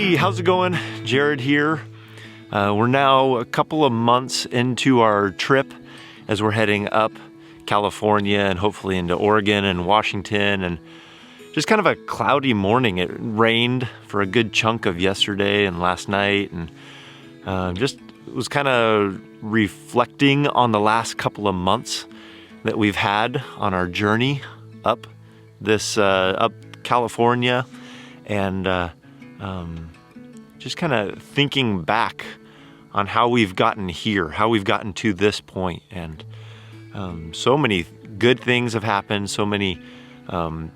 Hey, how's it going? Jared here. We're now a couple of months into our trip as we're heading up California and hopefully into Oregon and Washington, and just kind of a cloudy morning. It rained for a good chunk of yesterday and last night, and just was kind of reflecting on the last couple of months that we've had on our journey up up California, and just kind of thinking back on how we've gotten here, how we've gotten to this point. And so many good things have happened, so many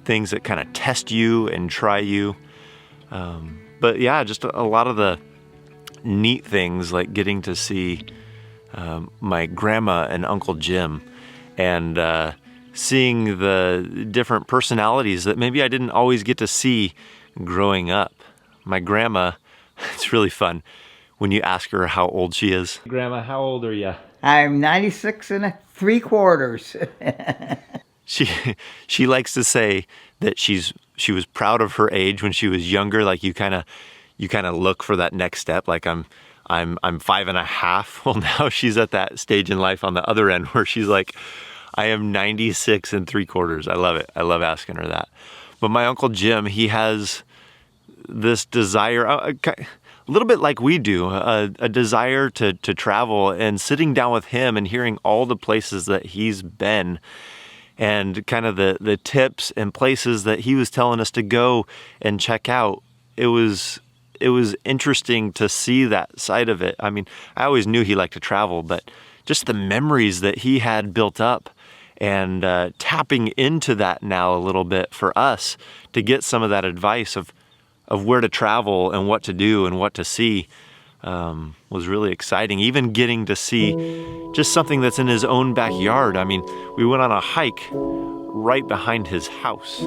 things that kind of test you and try you. But yeah, just a lot of the neat things, like getting to see my grandma and Uncle Jim, and seeing the different personalities that maybe I didn't always get to see growing up. My grandma, it's really fun when you ask her how old she is. Grandma, how old are you? I'm 96 3/4. She likes to say that she was proud of her age when she was younger. Like you kind of look for that next step. Like I'm 5.5. Well, now she's at that stage in life on the other end where she's like, I am 96 3/4. I love it. I love asking her that. But my Uncle Jim, he has this desire, a little bit like we do, a desire to travel, and sitting down with him and hearing all the places that he's been and kind of the tips and places that he was telling us to go and check out. It was interesting to see that side of it. I mean, I always knew he liked to travel, but just the memories that he had built up, and tapping into that now a little bit for us to get some of that advice of where to travel and what to do and what to see was really exciting. Even getting to see just something that's in his own backyard. I mean, we went on a hike right behind his house.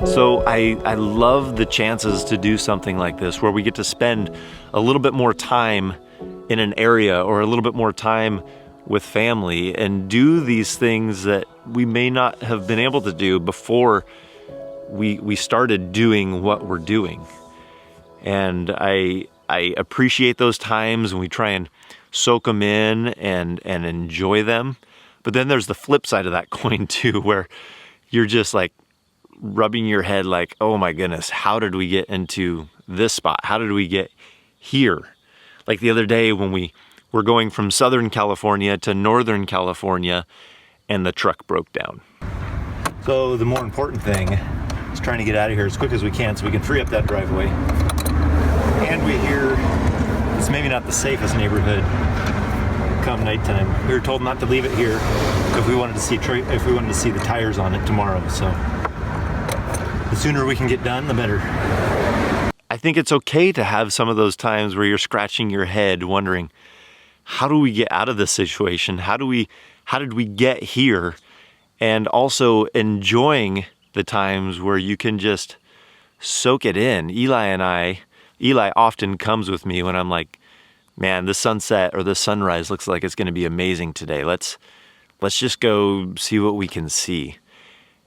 So I love the chances to do something like this, where we get to spend a little bit more time in an area or a little bit more time with family and do these things that we may not have been able to do before we started doing what we're doing. And I appreciate those times, and we try and soak them in and enjoy them. But then there's the flip side of that coin too, where you're just like rubbing your head like, oh my goodness, how did we get into this spot? How did we get here? Like the other day when we were going from Southern California to Northern California and the truck broke down. So the more important thing is trying to get out of here as quick as we can so we can free up that driveway. And we hear it's maybe not the safest neighborhood come nighttime. We were told not to leave it here if we wanted to see the tires on it tomorrow. So the sooner we can get done, the better. I think it's okay to have some of those times where you're scratching your head wondering, how do we get out of this situation? How did we get here? And also enjoying the times where you can just soak it in. Eli and I Eli often comes with me when I'm like, man, the sunset or the sunrise looks like it's going to be amazing today. Let's just go see what we can see.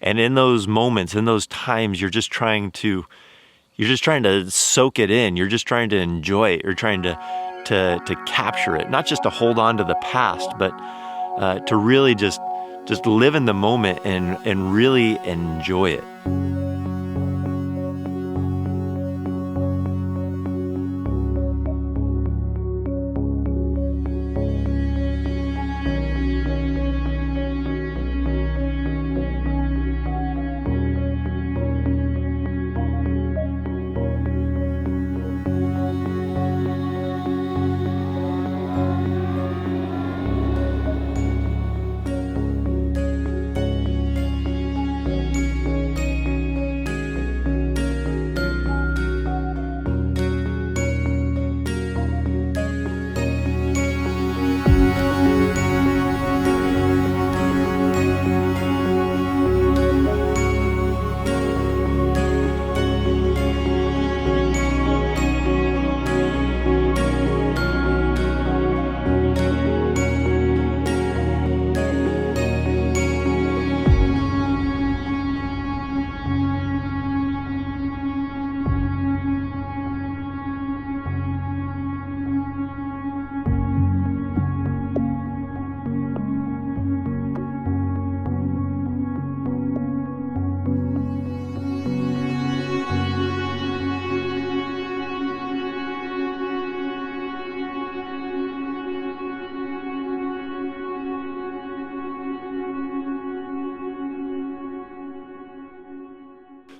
And in those moments, in those times, you're just trying to soak it in. You're just trying to enjoy it. You're trying to capture it, not just to hold on to the past, but to really just live in the moment and really enjoy it.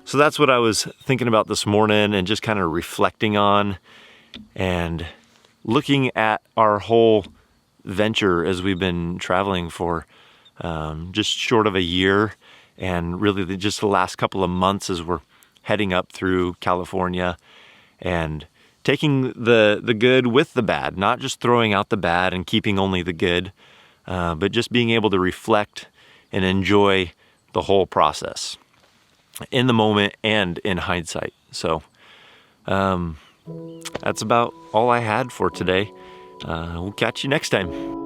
So that's what I was thinking about this morning and just kind of reflecting on and looking at our whole venture as we've been traveling for just short of a year, and really just the last couple of months as we're heading up through California and taking the good with the bad, not just throwing out the bad and keeping only the good, but just being able to reflect and enjoy the whole process in the moment and in hindsight. So that's about all I had for today. We'll catch you next time.